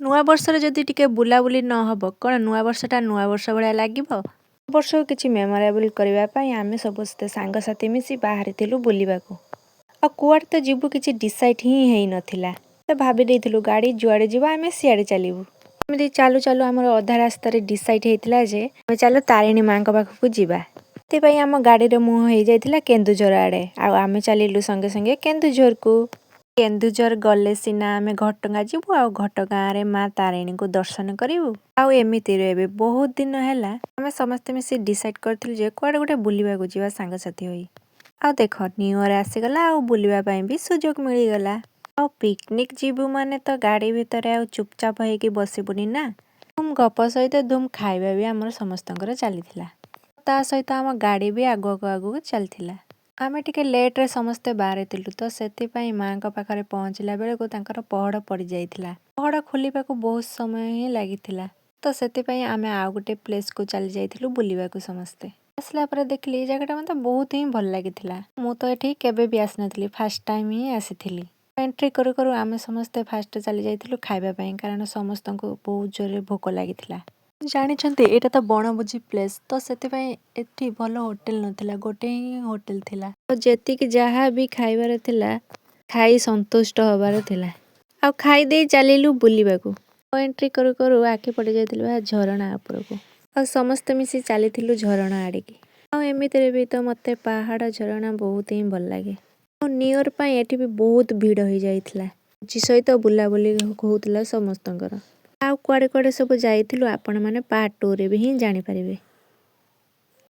ନୂଆ ବର୍ଷରେ ଯଦି ଟିକେ ବୁଲାବୁଲି ନ ହବ କ'ଣ ନୂଆ ବର୍ଷଟା ନୂଆ ବର୍ଷ ଭଳିଆ ଲାଗିବ? ବର୍ଷକୁ କିଛି ମେମୋରେବଲ୍ କରିବା ପାଇଁ ଆମେ ସମସ୍ତେ ସାଙ୍ଗସାଥି ମିଶି ବାହାରିଥିଲୁ ବୁଲିବାକୁ। ଆଉ କୁଆଡ଼େ ତ ଯିବୁ କିଛି ଡିସାଇଡ୍ ହିଁ ହେଇନଥିଲା। ତ ଭାବି ଦେଇଥିଲୁ ଗାଡ଼ି ଯୁଆଡ଼େ ଯିବ ଆମେ ସିଆଡ଼େ ଚାଲିବୁ। ଏମିତି ଚାଲୁ ଚାଲୁ ଆମର ଅଧା ରାସ୍ତାରେ ଡିସାଇଡ୍ ହେଇଥିଲା ଯେ ଆମେ ଚାଲୁ ତାରିଣୀ ମାଙ୍କ ପାଖକୁ ଯିବା। ସେଥିପାଇଁ ଆମ ଗାଡ଼ିର ମୁହଁ ହେଇଯାଇଥିଲା କେନ୍ଦୁଝର ଆଡ଼େ। ଆଉ ଆମେ ଚାଲିଲୁ ସଙ୍ଗେ ସଙ୍ଗେ କେନ୍ଦୁଝରକୁ। କେନ୍ଦୁଝର ଗଲେ ସିନା ଆମେ ଘଟଗାଁ ଯିବୁ ଆଉ ଘଟଗାଁରେ ମା ତାରିଣୀଙ୍କୁ ଦର୍ଶନ କରିବୁ। ଆଉ ଏମିତିରେ ଏବେ ବହୁତ ଦିନ ହେଲା ଆମେ ସମସ୍ତେ ମିଶି ଡିସାଇଡ୍ କରିଥିଲୁ ଯେ କୁଆଡ଼େ ଗୋଟେ ବୁଲିବାକୁ ଯିବା ସାଙ୍ଗସାଥି ହୋଇ। ଆଉ ଦେଖ ନ୍ୟୁ ଇୟର ଆସିଗଲା ଆଉ ବୁଲିବା ପାଇଁ ବି ସୁଯୋଗ ମିଳିଗଲା। ଆଉ ପିକନିକ୍ ଯିବୁ ମାନେ ତ ଗାଡ଼ି ଭିତରେ ଆଉ ଚୁପଚାପ ହେଇକି ବସିବୁନି ନା। ଧୁମ୍ ଗପ ସହିତ ଧୁମ୍ ଖାଇବା ବି ଆମର ସମସ୍ତଙ୍କର ଚାଲିଥିଲା। ତା ସହିତ ଆମ ଗାଡ଼ି ବି ଆଗକୁ ଆଗକୁ ଚାଲିଥିଲା। ଆମେ ଟିକେ ଲେଟ୍ରେ ସମସ୍ତେ ବାହାରିଥିଲୁ ତ ସେଥିପାଇଁ ମାଙ୍କ ପାଖରେ ପହଞ୍ଚିଲା ବେଳକୁ ତାଙ୍କର ପହଡ଼ ପଡ଼ିଯାଇଥିଲା। ପହଡ଼ ଖୋଲିବାକୁ ବହୁତ ସମୟ ହିଁ ଲାଗିଥିଲା। ତ ସେଥିପାଇଁ ଆମେ ଆଉ ଗୋଟେ ପ୍ଲେସ୍କୁ ଚାଲି ଯାଇଥିଲୁ ବୁଲିବାକୁ ସମସ୍ତେ। ଆସିଲା ପରେ ଦେଖିଲି ଏଇ ଜାଗାଟା ମୋତେ ବହୁତ ହିଁ ଭଲ ଲାଗିଥିଲା। ମୁଁ ତ ଏଠି କେବେ ବି ଆସିନଥିଲି, ଫାର୍ଷ୍ଟ ଟାଇମ୍ ହିଁ ଆସିଥିଲି। ଏଣ୍ଟ୍ରି କରୁ କରୁ ଆମେ ସମସ୍ତେ ଫାଷ୍ଟ ଚାଲି ଯାଇଥିଲୁ ଖାଇବା ପାଇଁ, କାରଣ ସମସ୍ତଙ୍କୁ ବହୁତ ଜୋରରେ ଭୋକ ଲାଗିଥିଲା। ଜାଣିଛନ୍ତି ଏଇଟା ତ ବଣଭୋଜି ପ୍ଲେସ୍, ତ ସେଥିପାଇଁ ଏଠି ଭଲ ହୋଟେଲ ନଥିଲା, ଗୋଟେ ହିଁ ହୋଟେଲ ଥିଲା। ତ ଯେତିକି ଯାହା ବି ଖାଇବାର ଥିଲା ଖାଇ ସନ୍ତୁଷ୍ଟ ହବାର ଥିଲା। ଆଉ ଖାଇଦେଇ ଚାଲିଲୁ ବୁଲିବାକୁ। ଏଣ୍ଟ୍ରି କରୁ କରୁ ଆଖି ପଡ଼ି ଯାଇଥିଲୁ ଝରଣା ଉପରକୁ। ଆଉ ସମସ୍ତେ ମିଶି ଚାଲିଥିଲୁ ଝରଣା ଆଡ଼ିକି। ଆଉ ଏମିତିରେ ବି ତ ମୋତେ ପାହାଡ଼ ଝରଣା ବହୁତ ହିଁ ଭଲ ଲାଗେ। ଆଉ ନ୍ୟୁ ଇୟର ପାଇଁ ଏଠି ବି ବହୁତ ଭିଡ଼ ହେଇଯାଇଥିଲା। ଭୋଜି ସହିତ ବୁଲାବୁଲି ହଉଥିଲା ସମସ୍ତଙ୍କର। ଆଉ କୁଆଡ଼େ କୁଆଡ଼େ ସବୁ ଯାଇଥିଲୁ ଆପଣମାନେ ପାର୍ଟ 2ରେ ବି ହିଁ ଜାଣିପାରିବେ।